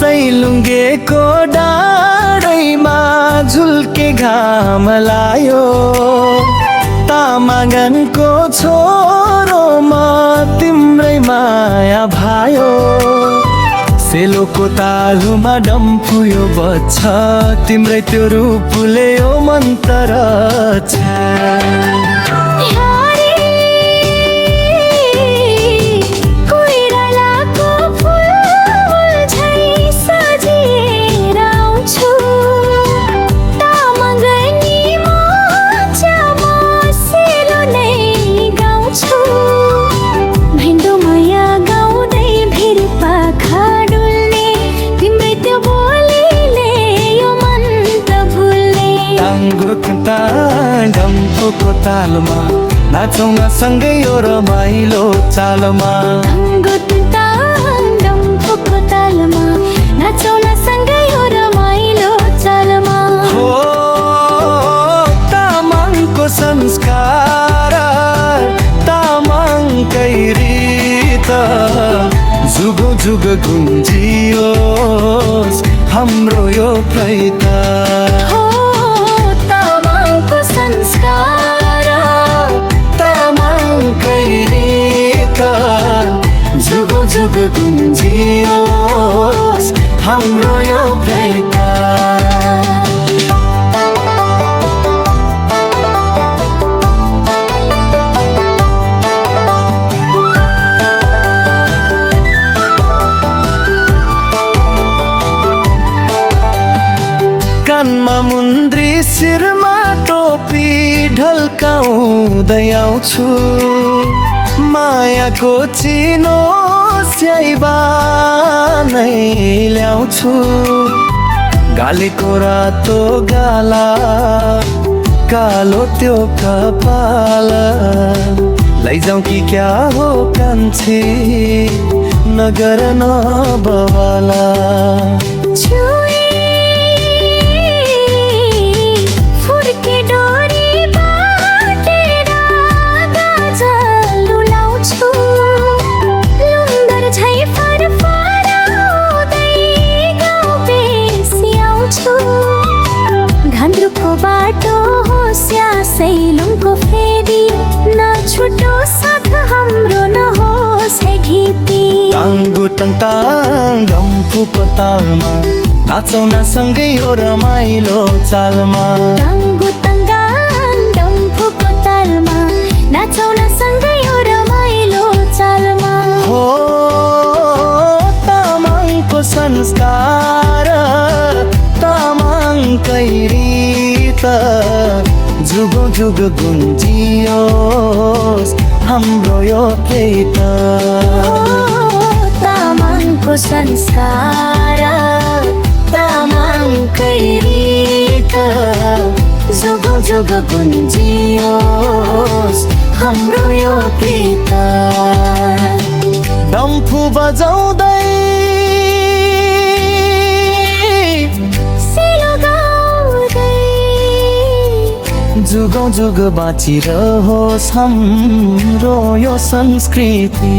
सैलुङ्गेको डाँडैमा झुल्के घाम लायो तामाङको छोरोमा तिम्रै माया भायो सेलोको तालुमा डम्फु यो बज्छ तिम्रै त्यो रूपले यो मन्तर छ डम्फुको तालमा नाचौँ न सँगै यो रमाइलो चालमा डम्फुको तालमा नाचौँ न सँगै यो रमाइलो चालमा हो तामाङको संस्कार तामाङकै रीत जुगो जुग गुन्जियोस् हाम्रो यो प्रेत जुग गुन्जियोस् हाम्रो यो प्रेम कानमा मुन्द्री शिरमा टोपी ढल्काउँदै आउँछु मायाको चिनो स्याइबा नै ल्याउँछु गालीको रातो गाला कालो त्यो कपाल लैजाउँ कि क्या हो कान्छी नगर नबवाला बाटो होस् या सैलुङको फेरि नछुटो साथ हाम्रो नहोस् है घिती टाङ्गो टङटाङ डम्फुको तालमा नाचौँ न सँगै यो रमाइलो चालमा टाङ्गो टङटाङ डम्फुको तालमा नाचौँ न सँगै यो रमाइलो चालमा हो तामाङको संस्कार तामाङकै रीत जुगो जुग गुन्जियोस् हाम्रो यो प्रेत तामाङको संस्कार तामाङकै रीत जुगो जुग गुन्जियोस् हाम्रो यो प्रेत डम्फु बजाउँदै जुगौँ जुग बाँचिरहोस् हाम्रो यो संस्कृति।